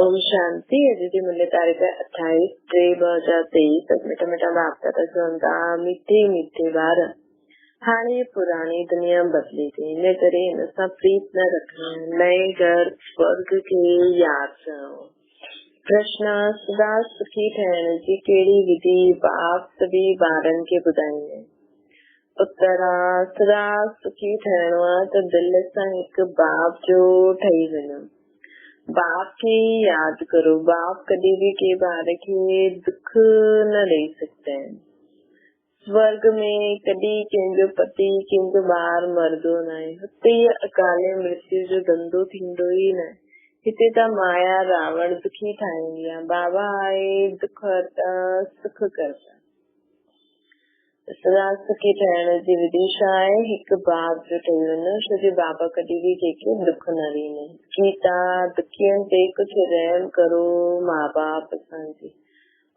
ओम शांति। अदिति मूल्य तारीख 28/3/2023 मिठा मिठा बाप दादा मीठे मीठे बार। हाणे पुरानी दुनिया बदली थी, इन करे हिन सां प्रीत न रखना। नए घर स्वर्ग के याद कयो। प्रश्न: सदा सुखी ठहण जी कहिड़ी विधि बाप सभी ॿारनि खे ॿुधाईंदा? उत्तर: सदा सुखी ठहणो आहे त दिल सां हिकु बाप जो ठही वञो। बाप खे याद करो। बाप कॾहिं भी के ॿार खे दुख न ॾेई सकता है। स्वर्ग में कॾहिं कंहिंजो पति कंहिंजो ॿार मरदो न आहे। हुते अकाले मृत्यु जो धंधो थींदो ई न। हिते त माया रावण दुखी ठाहींदी आहे। बाबा आहे दुख हरता सुख करता। सदा सुखी ठहण जी विधि छा आहे? हिकु बाप जो ठही वञो, छो जो बाबा कॾहिं भी कंहिंखे दुख न ॾींदा। गीता: दुखियनि ते कुझु रहम करो माँ बाप असांजे।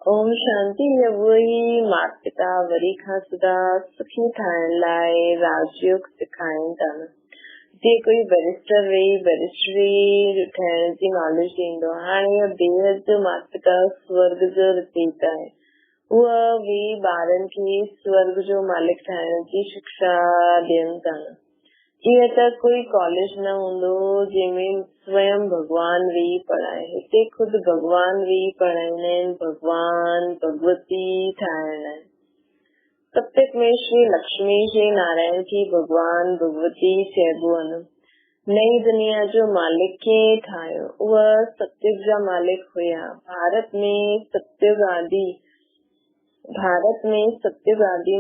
ओम शांति। उहे ई माता पिता वरी खां सदा सुखी ठाहिण लाइ राजयोग सिखाइनि था न। जीअं कोई बैरिस्टर वेही बैरिस्टरी ठहण जी नॉलेज ॾींदो। हाणे बेहद जो माता पिता स्वर्ग जो रचयिता आहे। उहा भी ॿारनि खे स्वर्ग जो मालिक ठाहिण जी शिक्षा ॾियनि था न। ईअं त कोई कॉलेज न हूंदो जंहिंमें स्वयं भगवान वेही पढ़ाए। हिते खुद भगवान वेही पढ़ाईंदा आहिनि। भगवान भगवती ठाहिण लाइ। सप्तक में श्री लक्ष्मी श्री नारायण की भगवान भगवती चइबो आहे न। नई दुनिया जो मालिक कीअं ठाहियो? उहा सत्युग जा मालिक हुया। भारत में सत्युग आदि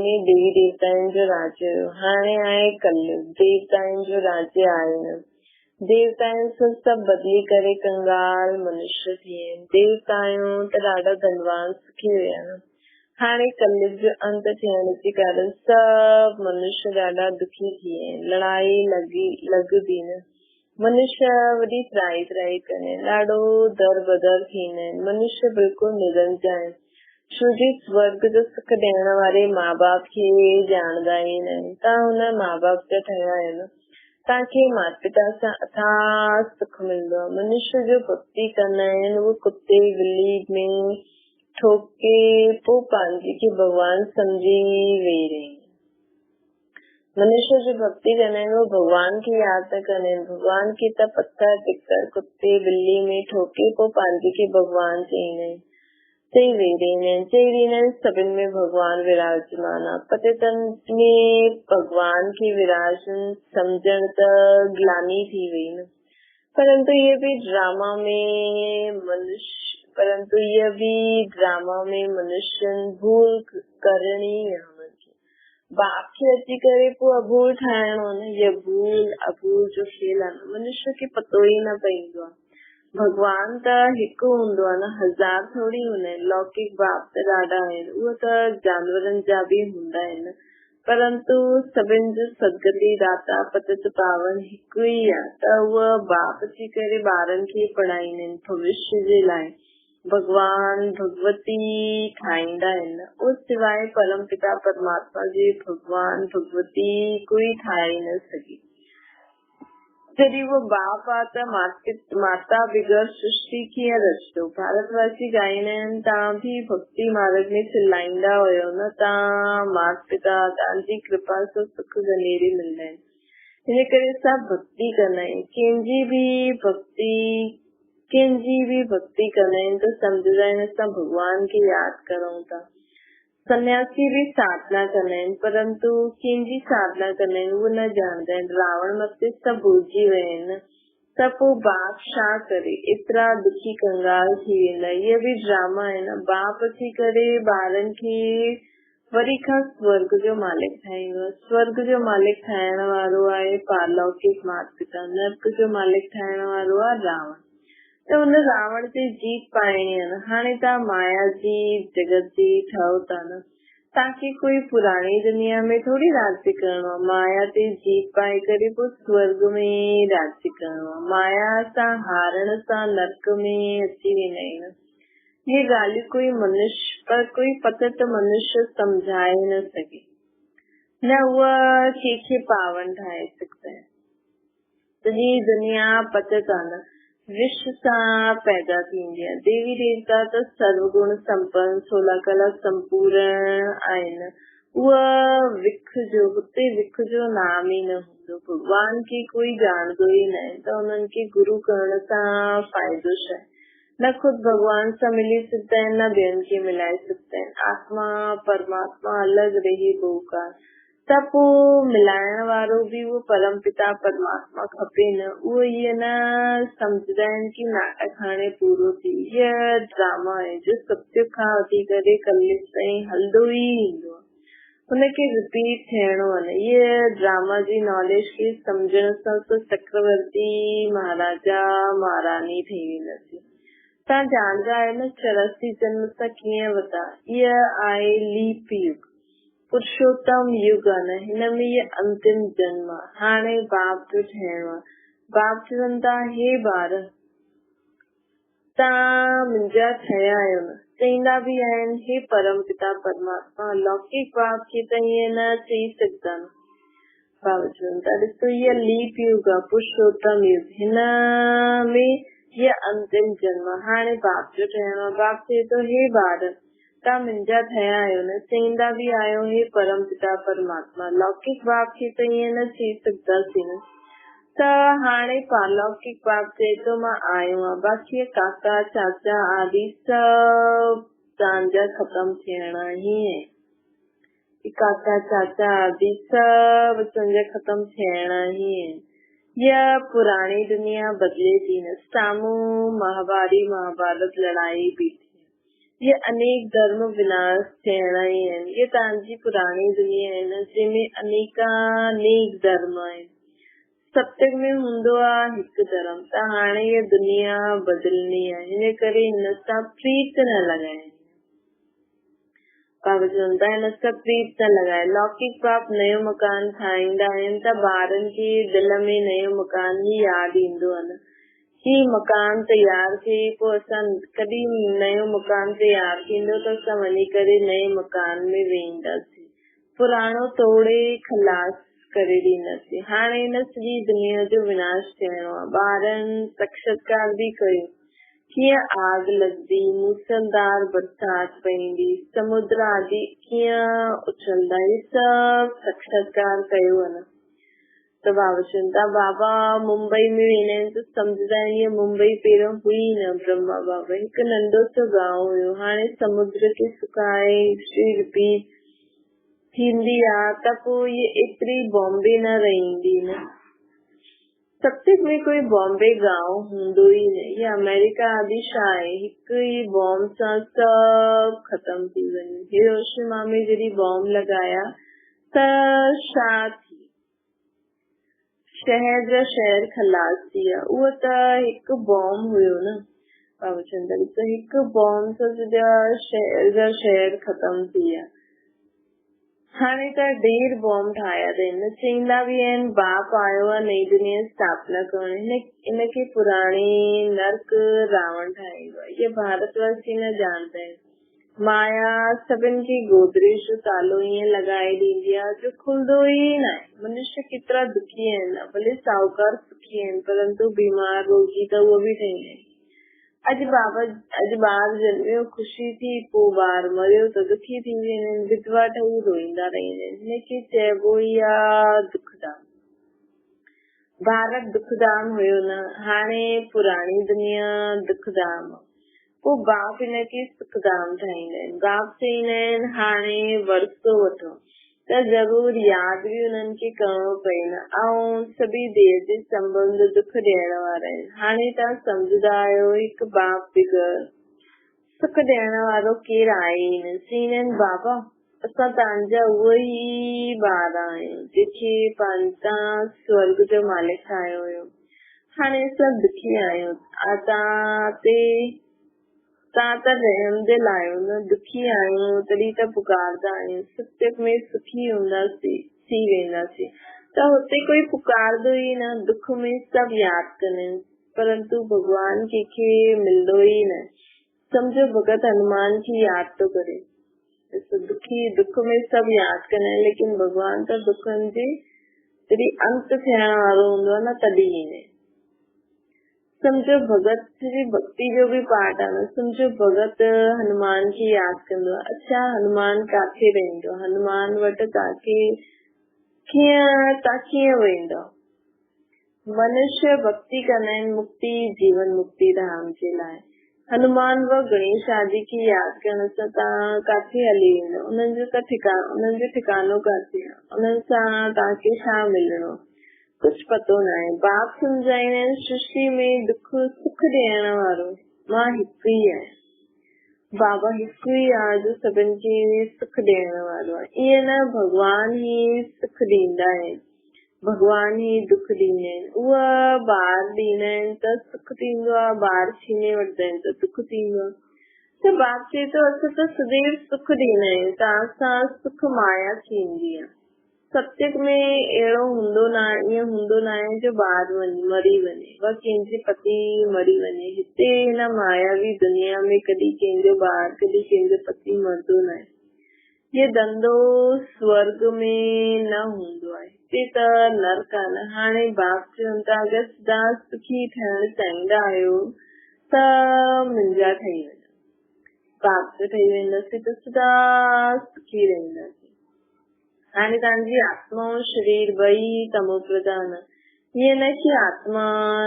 में देवी देवताउनि जो राज्य हुयो। हाणे आहे कलयुग, देवताउनि जो राज्य आहे न। देवताउनि सां सभु बदली करे कंगाल मनुष्य थी विया। देवताऊं त ॾाढा धनवान सुखी हुया न। हाणे कलयुग जो अंत थियण जे कारण सभु मनुष्य ॾाढा दुखी थी विया। लड़ाई लॻदी न। मनुष्य वॾी त्राही करे ॾाढो दर बदर थींदा आहिनि। मनुष्य बिल्कुलु निरंजन आहिनि। छो जो स्वर्ग जो सुख ॾियण वारे माँ बाप खे ॼाणदा ई न आहिनि। तव्हां हुन माँ बाप जा ठहिया आहियो न। तव्हांखे माता पिता सां अथाह सुख मिलंदो आहे। मनुष्य जो भक्ति कंदा आहिनि उहे कुते ॿिली में ठोके पोइ पंहिंजे खे भगवान समझी वेही रही। मनुष्य जो भक्ति कंदा आहिनि वो भगवान खे यादि न कंदा आहिनि। भगवान खे त पत्थर टिकर कुते ॿिली में ठोके पोइ पंहिंजे खे भगवान चईंदा आहिनि। चई ॾींदा आहिनि सभिनि में भगवान विराजमान आहे। पतितनि में भगवान खे विराजन सम्झण त ग्लानी थी वई न। परंतु इहे भी ड्रामा में मनुष्य भूल करणी आहे। बाप खे अची करे पोइ अभूल ठाहिणो न। इहा भूल अभूल जो खेल आहे न। मनुष्य खे पतो ई न पवंदो आहे। भगवान त हिकु हूंदो आहे न, हज़ार थोरी हूंदा आहिनि। लौकिक बाप त ॾाढा आहिनि, उहे त जानवरनि जा भी हूंदा आहिनि। परंतु सभिनि जो सदगति दाता पतित पावन हिकु ई आहे। त उहा बाप अची करे ॿारनि खे पढ़ाईंदा आहिनि भविष्य जे लाइ। भगवान भगवती ठाहींदा आहिनि। उस सिवाय परम पिता परमात्मा जे भगवान भगवती कोई ठाहे न सघे। जॾहिं वो बाप आहे त माता बिगर सृष्टि कीअं रचंदो? भारतवासी ॻाईंदा आहिनि तव्हां भी भक्ति मार्ग में चिल्लाईंदा हुयो न। तव्हां माता पिता तव्हांजी कृपा सां सुख घनेरी मिलंदा आहिनि। हिन करे सभु भक्ति कंदा आहिनि। कंहिंजी भी भक्ति कंदा आहिनि त सम्झंदा आहिनि असां भगवान खे यादि करूं था। सन्यासी भी साधना कंदा आहिनि, परंतु कंहिंजी साधना कंदा आहिनि उहे न ॼाणदा आहिनि। रावण मथे सभु भुलिजी विया आहिनि त पोइ बाप छा करे? एतिरा दुखी कंगाल थी वेंदा। इहे भी ड्रामा आहे न। बाप अची करे ॿारनि खे वरी खां स्वर्ग जो मालिक ठाहींदो। स्वर्ग जो मालिक ठाहिण वारो आहे पारलौकिक माता पिता। नर्क जो मालिक ठाहिण वारो आहे रावण। त हुन रावण ते जीत पाइणी आहे न। हाणे तव्हां माया जी जगत जी ठहो था न। तव्हांखे कोई पुराणी दुनिया में थोरी राज्य करणो आहे। माया ते जीत पाए करे पोइ स्वर्ग में राज्य करणो आहे। माया सां हारण सां नर्क में अची वेंदा आहिनि। ये ॻाल्हियूं कोई पतित मनुष्य समझाए न सघे न। उहा कंहिंखे पावन ठाहे सघंदा आहिनि। सॼी दुनिया पतित आहे न। विश्व सां पैदा थींदी आहे। देवी देवता त सर्वगुण संपन्न 16 कला संपूर्ण आहिनि। उहा विख जो हुते विख जो नाम ई न हूंदो। भगवान खे कोई ॼाणंदो ई न आहे त उन्हनि खे गुरु करण सां फ़ाइदो छा आहे। न खुद भगवान सां मिली सघंदा आहिनि, न ॿियनि खे मिलाए सघंदा आहिनि। आत्मा परमात्मा अलॻि रही बोकार त पोइ मिलाइण वारो बि उहो परम पिता परमात्मा खपे न। उहो इहे न सम्झंदा आहिनि कि नाटक हाणे पूरो थी, हीअ ड्रामा आहे जो सत्य खां वठी करे कलयुग ताईं हलंदो ई ईंदो आहे, हुनखे रिपीट थियणो आहे। इहे ड्रामा जी नॉलेज खे सम्झण सां त चक्रवर्ती महाराजा महारानी ठही वेंदासीं। तव्हां ॼाणंदा आहियो न 84 जन्म सां कीअं वधा। इहा आहे लीप युग, पुरुषोत्तम युग आहे न, हिन में इहे अंतिम जन्म आहे। हाणे बाप जो ठहिणो आहे। बाप चवनि था हे ॿार तव्हां मुंहिंजा ठहिया आहियो न, चईंदा बि आहिनि हे परम पिता परमात्मा। लौकिक बाप खे त ईअं न चई सघंदा न। बाबा चवनि था ॾिसो इहा लीप युग आहे, पुरुषोत्तम युग, हिन में इहा अंतिम जन्म। हाणे बाप जो ठहिणो आहे। बाप चए थो हे ॿार तव्हां मुंहिंजा ठहिया आहियो न, चईंदा बि आहियो हे परम पिता परमात्मा। लौकिक बाप खे त ईअं न चई सघंदासीं न। त हाणे पालौकिक बाप चए थो मां आयो आहियां, बाक़ी काका चाचा आदि सभु तव्हांजा ख़तम थियणा ई आहिनि। काका चाचा आदि सभु असांजा ख़तम थियणा ई आहिनि। इहा पुराणी दुनिया बदिले थी न। साम्हूं महाभारी महाभारत लड़ाई बि थी, ये अनेक धर्म विनाश थियणा ई आहिनि। ये तव्हांजी पुराणी दुनिया आहे न, जंहिंमें अनेक धर्म आहिनि। सत्युग में हूंदो आहे हिकु धर्म, त हाणे इहा दुनिया बदिलणी आहे, हिन करे हिन सां प्रीत न लॻाइणी। बाबा चवंदा हिन सां प्रीत न लॻाए। लौकिक बाप नयो मकान ठाहींदा आहिनि त ॿारनि खे दिल में नयो मकान ई यादि ईंदो आहे न, ही मकान तयार थिए, पोइ असां कॾहिं नयो मकान तयार थींदो त असां वञी करे नए मकान में वेंदासीं, पुराणो तोड़े खलास करे ॾींदासीं। हाणे हिन सॼी दुनिया जो विनाश थियणो आहे। ॿारनि साक्षात्कार बि कयो, कीअं आग लॻंदी, मूसलधार बरसात पवंदी, समुद्र आदि कीअं उछलंदा, इहे सभु साक्षात्कार कयो आहे न। त बाबा चवनि था बाबा मुंबई में वेंदा आहिनि त सम्झंदा आहिनि हीअ मुंबई पहिरियों हुई न। ब्रह्मा बाबा हिकु नंढो सो गांव हुयो, हाणे समुद्र खे सुकाए रिपीट थींदी आहे त पोइ इहे एतिरी बॉम्बे न रहंदी न। सत्युग में कोई बॉम्बे गांव हूंदो ई न। इहा अमेरिका आदि छा आहे, हिकु ई बॉम्ब सां सभु ख़तम थी वञे। हिरोशिमा में जॾहिं बॉम्ब लॻाया त छा थी, शहर जा शहर खलास थी विया। उहो त हिकु बॉम्ब हुयो न। बाबा चंदर त हिकु बॉम्ब सां सॼा शहर जा शहर ख़तम थी विया। हाणे त ढेर बॉम्ब ठाहिया अथनि। चईंदा बि आहिनि बाप आयो आहे नई दुनिया स्थापना करणु, इनखे पुराणी नर्क रावण ठाहींदो आहे। इहे भारतवासी न ॼाणंदा आहिनि। माया सभिनि खे गोदरेज जो तालो ईअं लॻाए ॾींदी आहे जो खुलंदो ई न आहे। मनुष्य केतिरा दुखी आहिनि, भले साहूकार सुखी आहिनि, परंतु बीमार रोगी त उहो बि ठहींदा आहिनि। अॼु ॿार जन्मियो ख़ुशी थी, पोइ ॿार मरियो त दुखी थी वेंदा आहिनि, विधवा ठही रोईंदा रहंदा आहिनि। हिनखे चइबो ई आहे दुखदाम। भारत दुखदाम हुयो न, हाणे पुराणी दुनिया दुखदाम। पोइ बाप हिनखे सुखदाम ठाहींदा आहिनि। बाप चईंदा आहिनि हाणे वरसो वठो त ज़रूर यादि बि उन्हनि खे करणो पए न। ऐं सभी देह जे संबंध दुख ॾियण वारा आहिनि। हाणे तव्हां सम्झंदा आहियो हिकु बाप बिगड़ सुख ॾियण वारो केरु आहे ई न। चईंदा आहिनि बाबा असां तव्हांजा उहे ई ॿार आहियूं जेके तव्हां स्वर्ग जो मालिक ठाहियो हुयो। हाणे असां दुखी आहियूं, तव्हां त रहम जे लाइ न, दुखी आहियूं तॾहिं त पुकारदा आहियूं। सत्युग में सुखी हूंदासीं थी वेंदासीं त हुते कोई पुकारदो ई न। दुख में सभु यादि कंदा आहिनि, परंतु भगवान कंहिंखे मिलंदो ई न। सम्झो भगत हनुमान खे यादि थो करे, दुख में सभु यादि कंदा आहिनि, लेकिन भगवान त दुखनि जे जॾहिं अंत थियण वारो हूंदो आहे न तॾहिं ईंदा आहिनि। समझो भगत जी भक्ति जो भी पाठ आहे न, समझो भगत हनुमान खे याद कंदो आहे। अच्छा हनुमान काथे रहंदो, हनुमान वटि तव्हां कीअं वेंदो? मनुष्य भक्ति कंदा आहिनि मुक्ति जीवन मुक्ति धाम जे लाइ। हनुमान व गणेश आदि खे यादि करण सां तव्हां काथे हली वेंदो, उन्हनि जो ठिकानो काथे आहे, उन्हनि सां तव्हांखे छा मिलणो, कुछ पतो न आहे। बाप सम्झाईंदा आहिनि सृष्टि में दुख सुख ॾियण वारो मां हिकु ई आहियां, बाबा हिकु ई आहे जो सभिनि खे सुख ॾियण वारो आहे। ईअं न भगवान ई सुख ॾींदा आहिनि, भगवान ही दुख ॾींदा आहिनि। उहा ॿार ॾींदा आहिनि त सुख थींदो आहे, ॿार छीने वठंदा आहिनि त दुख थींदो आहे। त बाप चए थो असां त सदैव सुख ॾींदा आहियूं, तव्हां सां सुख माया थींदी आहे। सत्य में अहिड़ो हूंदो न आहे, ईअं हूंदो न आहे जो ॿार मरी वञे व कंहिंजे पति मरी वञे। हिते हिन मायावी दुनिया में कॾहिं कंहिंजो ॿार कॾहिं कंहिंजो पति मरंदो न आहे। ये धंधो स्वर्ग में न हूंदो आहे, हिते त नरक आहे न। हाणे बाप चवनि था अगरि सदा सुखी थियण चाहींदा आहियो त मुंहिंजा ठही वञो, बाप जो ठही वेंदासीं त सदा सुखी रहंदासीं। हाणे तव्हांजी आत्मा ऐं शरीर ॿई तमो प्रधान, ईअं न की आत्मा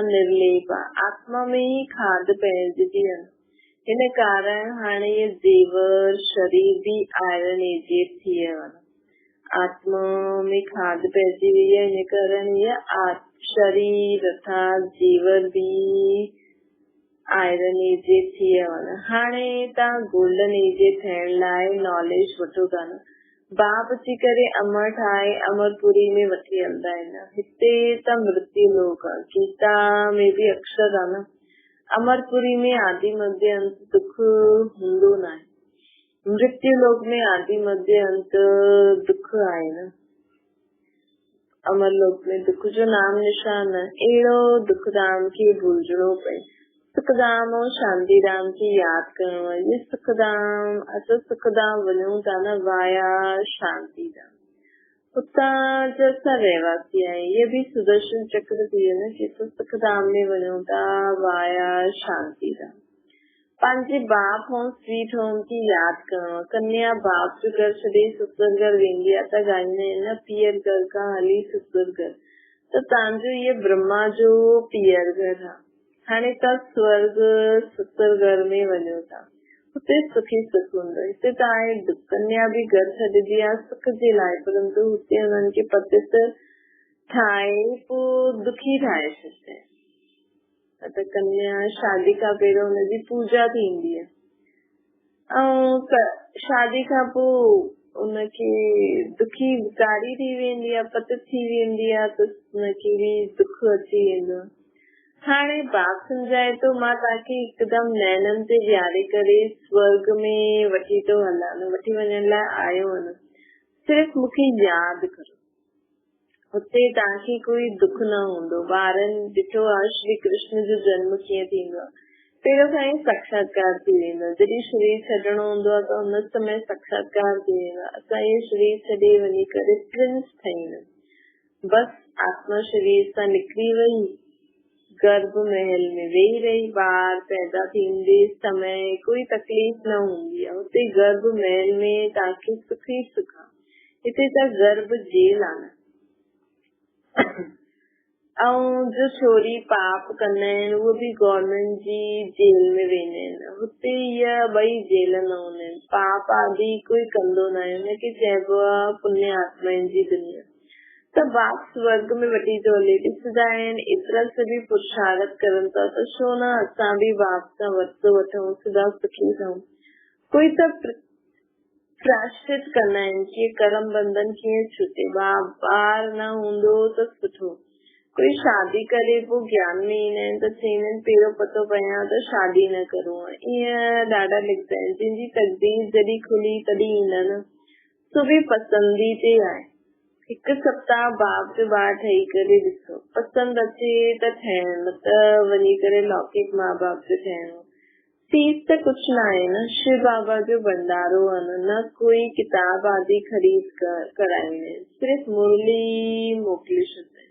निर्लेप आहे, आत्मा में ई खाद पइजी आहे। हिन कारण हाणे ये जेवर शरीर भी आयरन एजेड थी वियो आहे, आत्मा में खाद पइजी वई आहे। हिन कारण ये शरीर अर्थात जेवर भी आयरन एजेड थी वियो आहे। हाणे तव्हां गोल्डन एजेड थियण लाइ नॉलेज वठो था न, बाप अची करे अमर ठाहे अमरपुरी में वठी हलंदा आहिनि। हिते त मृत्यु लोक आहे, गीता में भी अक्षर आहे न, अमरपुरी में आदि मध्य अंत दुख हूंदो न आहे, मृत्यु लोक में आदि मध्य अंत दुख आहे न। अमर लोक में दुख जो नाम निशान है, अहिड़ो दुखधाम खे भुलजणो पए, सुखधाम और शांतिधाम की याद करणो आहे। ये सुखधाम असां सुखधाम वञूं था न वाया शांतिधाम, उतां जो असां रहवासी आहियूं। ये भी सुदर्शन चक्र थी वियो न कि सुखधाम में वञूं था वाया शांतिधाम। पंहिंजे बाप होम स्वीट होम की याद करणो, कन्या बाप जो घर छॾे ससुर घर वेंदी आहे त ॻाईंदा आहिनि न पीअर घर खां हली ससुर घर, त तव्हांजो ये ब्रह्मा जो पीअर घर आहे। हाणे तव्हां स्वर्ग ससुर घर में वञो था, हुते सुखी सुख हूंदो। हिते त आहे दुख, कन्या भी घर छॾिजी आहे सुख जे लाइ, परंतु हुते हुननि खे पतित ठाहे पोइ दुखी ठाहे छॾंदा आहिनि। त कन्या शादी खां पहिरियों हुनजी पूजा थींदी आहे ऐं शादी खां पोइ उनखे दुखी कारी थी वेंदी आहे, पतित थी वेंदी आहे त उनखे भी दुख अची वेंदो आहे। हाणे बाप सम्झाए थो मां तव्हांखे हिकदमि नैननि ते विहारे करे स्वर्ग में वठी थो हलां, वठी वञण लाइ आयो आहिनि, सिर्फ़ु मूंखे यादि करो, हुते तव्हांखे कोई दुख न हूंदो। ॿारनि ॾिठो आहे श्री कृष्ण जो जन्म कीअं थींदो आहे, पहिरियों खां ई साक्षात्कार थी वेंदो, जॾहिं शरीर छॾणो हूंदो आहे त हुन समय साक्षात्कार थी वेंदो आहे। असां इहे शरीर छॾे वञी करे प्रिंस ठहींदा, बस आत्मा शरीर सां निकिरी वई, गर्भ महल में वेही रही, ॿार पैदा थींदे समय कोई तकलीफ़ न हूंदी आहे। हुते गर्भ महल में तव्हांखे सुख ई सुख आहे, हिते त गर्भ जेल आहे न। ऐं जो छोरी पाप कंदा आहिनि उहे भी गवर्नमेंट जी जेल में वेंदा आहिनि, हुते इहा ॿई जेल न हूंदा आहिनि। पाप आदि कोई कंदो न आहे, हुनखे चइबो आहे पुण्य आत्माउनि जी दुनिया। त बाप स्वर्ग में वठी थो हले, ॾिसंदा आहिनि एतिरा सभी पुरुषार्थ करनि था त छो न असां भी बाप सां वरितो वठूं, सदा सुखी रहूं। कोई त प्राश्चित कंदा आहिनि कि कर्म बंधन कीअं छूटे, ॿार न हूंदो त सुठो। कोई शादी करे पोइ ज्ञान में ईंदा आहिनि त चवंदा आहिनि पहिरियों पतो पया त शादी न करूं, ईअं ॾाढा लिखंदा आहिनि। जिनजी तकदीर जॾहिं खुली तॾहिं ईंदा न, सो भी पसंदी ते आहे। हिकु सप्ताह बाप जो ॿार ठही करे ॾिसो, पसंदि अचे त ठहण, न त वञी करे लौकिक माँ बाप जो ठहणो। फीस त कुछ न आहे न, शिव बाबा जो भंडारो आहे न, कोई किताब आदि खरीद कराईंदा आहिनि, सिर्फ़ु मुरली मोकिले छॾंदा आहिनि।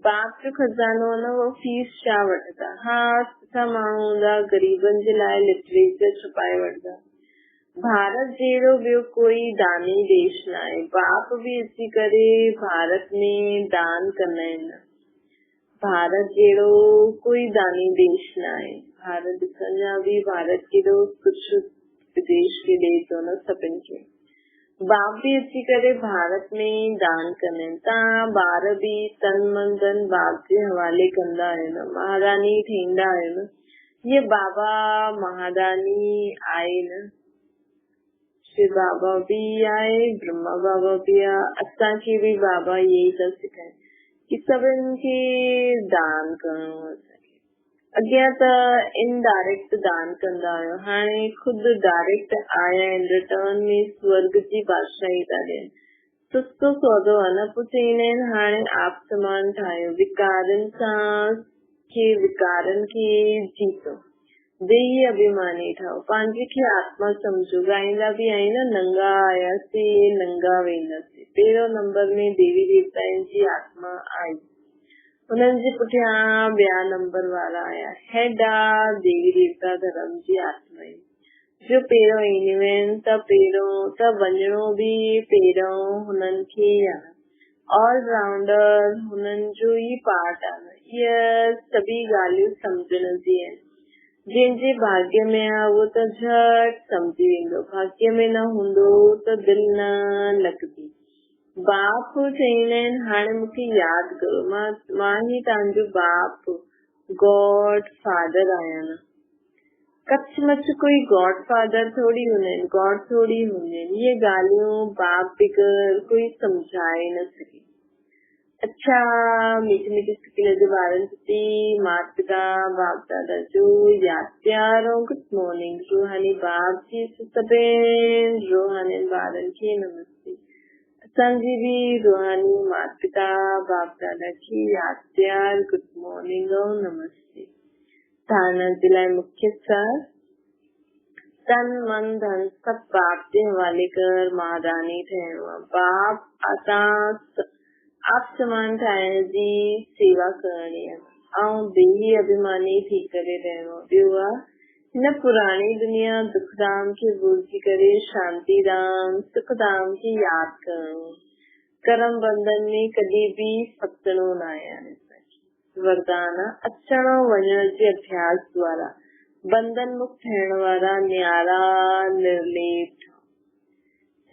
बाप जो खजानो आहे न वो फीस छा वठंदा। हा सुठा माण्हू हूंदा गरीबनि जे लाइ लिटरेचर छपाए वठंदा। भारत जहिड़ो ॿियो कोई दानी देश न आहे। बाप बि अची करे भारत में दान कंदा आहिनि। भारत जहिड़ो कोई दानी देश न आहे। भारत ॾिसण जा बि भारत केॾो कुझु विदेश खे ॾे थो न सभिनि खे। बाप भी अची करे भारत में दान कंदा आहिनि। तव्हां ॿार बि तन मन धन बाप जे हवाले कंदा आहियो न, महारानी ठहींदा आहियो न। ये बाबा महारानी आहे न, शिव बाबा भी आहे, ब्रह्मा बाबा भी आहे। असांखे बि बाबा इहे ई था सेखारनि कि सभिनि खे दान करणो आहे। अॻियां त इनडायरेक्ट दान कंदा आहियो, हाणे खुदि डायरेक्ट आया आहिनि। रिटर्न में स्वर्ग जी बादशाही था ॾियनि। सस्तो सौदो आहे न। पोइ चईंदा आहिनि हाणे आप समान ठाहियो, विकारनि खे जीतो, देही अभिमानी ठाहो, पंहिंजे खे आत्मा सम्झो। ॻाईंदा बि आहिनि न, नंगा आयासीं नंगा वेंदासीं। पहिरियों नंबर में देवी देवताउनि जी आत्मा आई, हुननि जे पुठियां ॿिया नंबर वारा आया, हेॾा देवी देवता धर्म जी आत्मा जो पहिरियों ईंदियूं आहिनि। त वञिणो बि पहिरियों हुननि खे ई आहे। ऑलराउंडर हुननि जो ई पार्ट आहे। इहे सभी ॻाल्हियूं सम्झण जी आहिनि। जंहिंजे भाग्य में आहे उहो त झट सम्झी वेंदो, भाग्य में न हूंदो त दिलि न लॻंदी। बाप चईंदा आहिनि हाणे मूंखे यादि करो, मां ई तव्हांजो बाप गॉड फादर आहियां न। कच्छ मच्छ कोई गॉड फादर थोड़ी हूंदा आहिनि, गॉड थोड़ी हूंदा आहिनि। इहे ॻाल्हियूं बाप बिगर कोई सम्झाए न सघे। अच्छा मीठी मीठी स्किल जे ॿारनि प्रति माता पिता बाप दादा जो यादि प्यार ऐं गुड मॉर्निंग। रूहानी बाप जी सभिनि रूहानी ॿारनि खे नमस्ते। असांजी बि रूहानी माता पिता बाप दादा खे यादि प्यार गुड मॉर्निंग ऐं नमस्ते। धारणा जे लाइ मुख्य सार, तन मन धन सभु बाप जे हवाले कर, महारानी ठहिणो आहे। बाप आप समान ठाहिण जी सेवा करणी आहे ऐं देही अभिमानी थी करे रहणो। ॿियो आहे हिन पुराणी दुनिया दुखधाम खे भुलिजी करे शांतिधाम सुखधाम खे यादि करणो। कर्म बंधन में कॾहिं बि फसणो न आहे। वरदान अचण वञण जे अभ्यास द्वारा बंधन मुक्त थियण वारा न्यारा निर्लेप।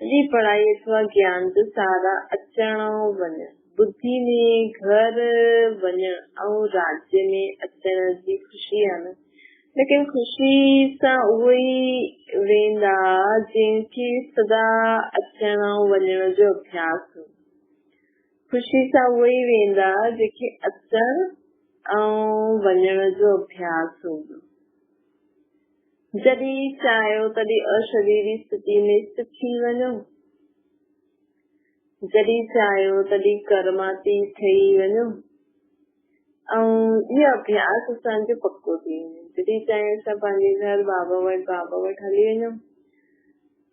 सॼी पढ़ाई अथवा ज्ञान जो सारा अचण वञण, बुद्धि में घर वञण ऐं राज्य में अचण जी ख़ुशी आहे न। लेकिन ख़ुशी सां उहे ई वेंदा जंहिंखे सदा अचण वञण जो अभ्यास हो। ख़ुशी सां उहे ई वेंदा जेके अचण ऐं वञण जो अभ्यास हूंदो। जॾहिं चाहियो तॾहिं अशरीरी स्थिति में स्थित थी वञो, जॾहिं चाहियो तॾहिं कर्माती ठही वञो ऐं इहो अभ्यास असांजो पक्को थी वञे। जॾहिं चाहे असां पंहिंजे घर बाबा वटि हली वञूं,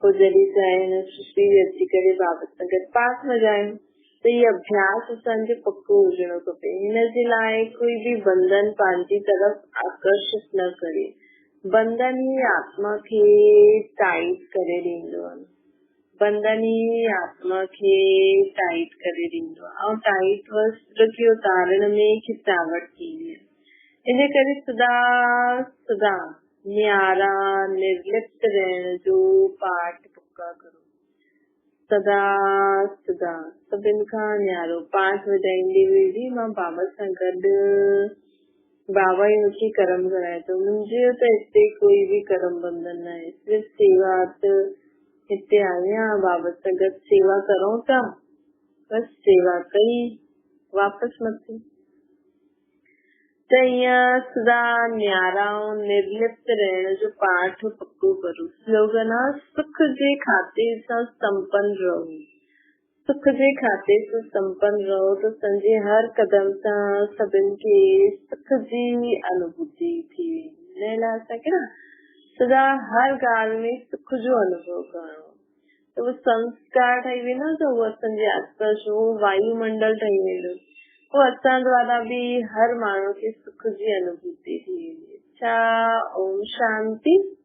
पोइ जॾहिं चाहे हिन सृष्टि में अची करे बाबा सां गॾु पाठ वॼायूं। त इहो अभ्यास असांजो पक्को हुजणो खपे। हिन जे लाइ कोई बि बंधन पंहिंजी तरफ़ आकर्षित न करे। बंधन ई आत्मा खे टाइट करे ॾींदो आहे। बंधन ई आत्मा खे टाइट करे ॾींदो आहे ऐं टाइट वस्त्र खे उतारण में खिचावट थींदी आहे। इन करे सदा न्यारा निर्लिप्त रहण जो पाठ पक्का करो। सदा सभिनि खां न्यारो पाठ वॼाईंदी हुई बि मां बाबा सां गॾु, बाबा ई मूंखे कर्म कराए थो। मुंहिंजो त हिते कोई बि कर्म बंधन न आहे, सिर्फ़ु सेवा। हिते आहियां बाबा सां गॾु सेवा करूं था, बस सेवा कई वापसि मथे। त ईअं सदा न्यारा निर्लिप्त रहण जो पाठ पक्को करो। स्लोगन आहे सुख जे खाते सां संपन्न रहो। सुख जे खाते सां संपन्न रहो त संजे हर कदम सां सभिनि खे सुख जी अनुभूति थी वेंदी। हिन लाइ असांखे न सदा हर ॻाल्हि में सुख जो अनुभव करणो। त उहो संस्कार ठही वेंदो त उहो असांजे आसपास वायुमंडल ठही वेंदो। पोइ अचण द्वारा बि हर माण्हू खे सुख जी अनुभूति थी वेंदी। अच्छा, ओम शांति।